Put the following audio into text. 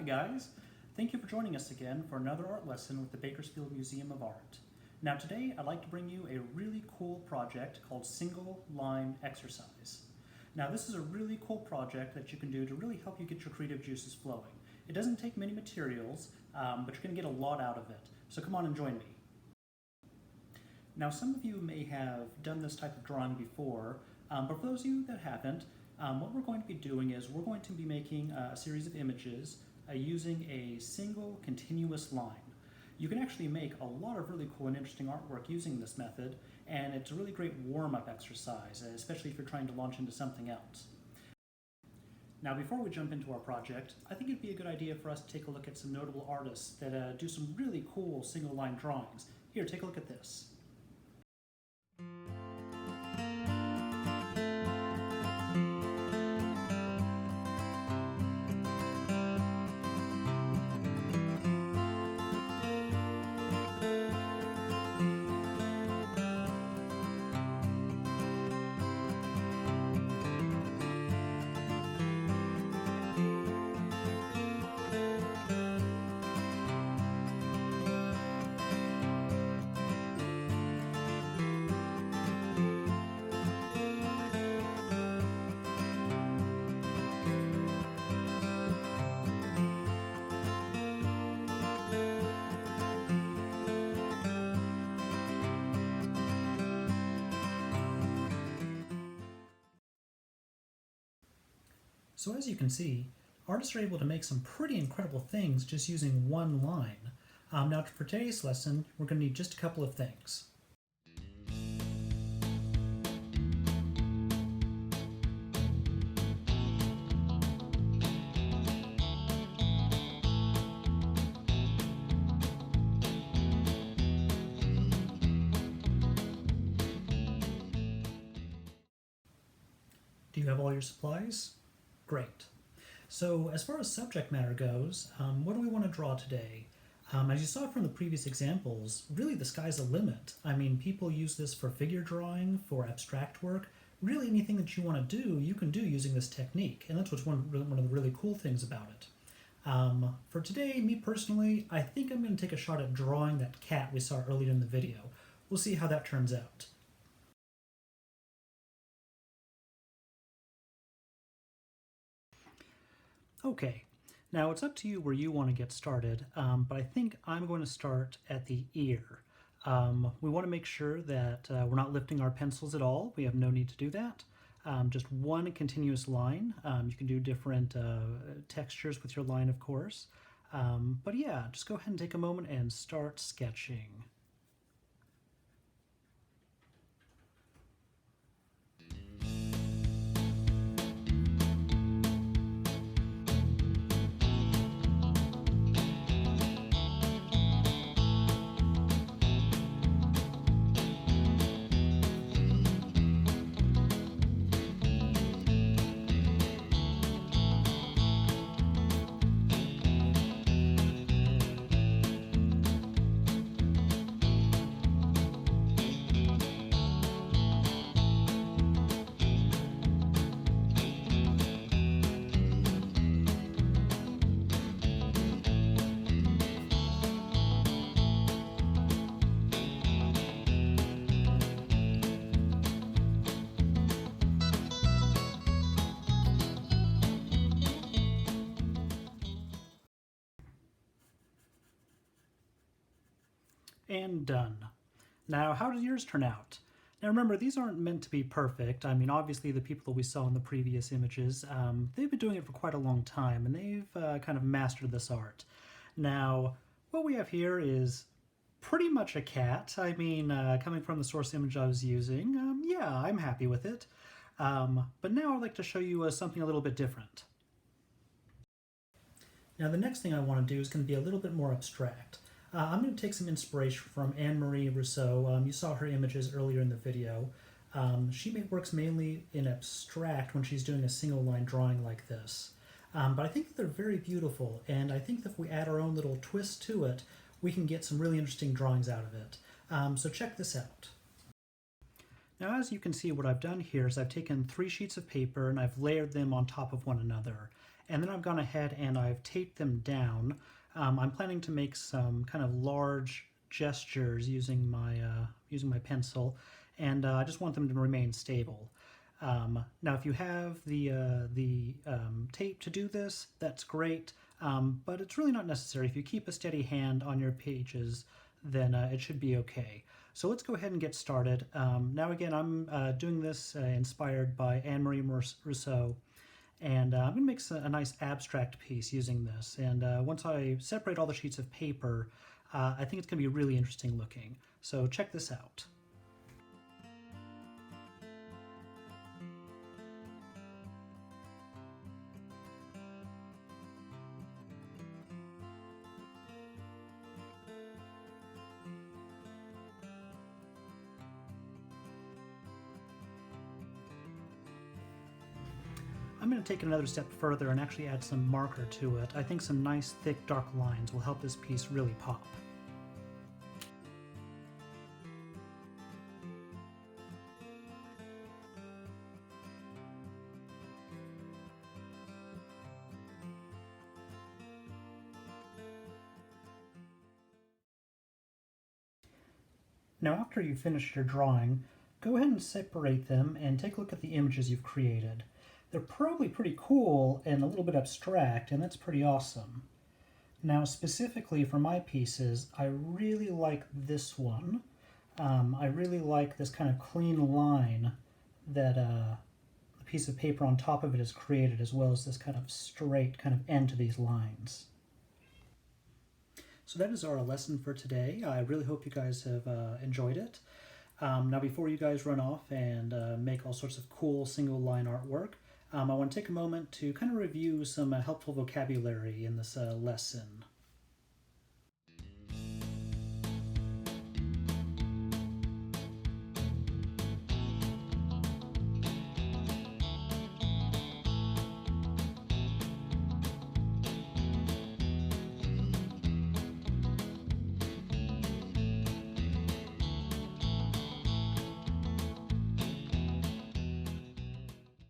Hi guys! Thank you for joining us again for another art lesson with the Bakersfield Museum of Art. Now today I'd like to bring you a really cool project called Single Line Exercise. Now this is a really cool project that you can do to really help you get your creative juices flowing. It doesn't take many materials, but you're going to get a lot out of it. So come on and join me. Now some of you may have done this type of drawing before, but for those of you that haven't, what we're going to be doing is we're going to be making a series of images using a single continuous line. You can actually make a lot of really cool and interesting artwork using this method, and it's a really great warm-up exercise, especially if you're trying to launch into something else. Now before we jump into our project, I think it'd be a good idea for us to take a look at some notable artists that do some really cool single line drawings. Here, take a look at this. So as you can see, artists are able to make some pretty incredible things just using one line. Now for today's lesson, we're going to need just a couple of things. Do you have all your supplies? Great. So as far as subject matter goes, what do we want to draw today? As you saw from the previous examples, really the sky's the limit. I mean, people use this for figure drawing, for abstract work. Really anything that you want to do, you can do using this technique, and that's what's one of the really cool things about it. For today, me personally, I think I'm going to take a shot at drawing that cat we saw earlier in the video. We'll see how that turns out. Okay, now it's up to you where you want to get started, but I think I'm going to start at the ear. We want to make sure that we're not lifting our pencils at all. We have no need to do that. Just one continuous line. You can do different textures with your line, of course. But yeah, just go ahead and take a moment and start sketching. And done. Now, how did yours turn out? Now remember, these aren't meant to be perfect. I mean, obviously the people that we saw in the previous images, they've been doing it for quite a long time, and they've kind of mastered this art. Now, what we have here is pretty much a cat. I mean, coming from the source image I was using, yeah, I'm happy with it. But now I'd like to show you something a little bit different. Now the next thing I want to do is going to be a little bit more abstract. I'm going to take some inspiration from Rousseau. You saw her images earlier in the video. She works mainly in abstract when she's doing a single line drawing like this. But I think they're very beautiful, and I think that if we add our own little twist to it, we can get some really interesting drawings out of it. So check this out. Now, as you can see, what I've done here is I've taken 3 sheets of paper and I've layered them on top of one another. and then I've gone ahead and I've taped them down. I'm planning to make some kind of large gestures using my pencil, and I just want them to remain stable. Now, if you have the tape to do this, that's great, but it's really not necessary. If you keep a steady hand on your pages, then it should be okay. So let's go ahead and get started. Now again, I'm doing this inspired by Anne-Marie Rousseau, and I'm going to make a nice abstract piece using this. And once I separate all the sheets of paper, I think it's going to be really interesting looking. So check this out. I'm going to take it another step further and actually add some marker to it. I think some nice thick dark lines will help this piece really pop. Now after you've finished your drawing, go ahead and separate them and take a look at the images you've created. They're probably pretty cool and a little bit abstract, and that's pretty awesome. Now specifically for my pieces, I really like this one. I really like this kind of clean line that the piece of paper on top of it has created, as well as this kind of straight kind of end to these lines. So that is our lesson for today. I really hope you guys have enjoyed it. Now before you guys run off and make all sorts of cool single line artwork, I want to take a moment to kind of review some helpful vocabulary in this lesson.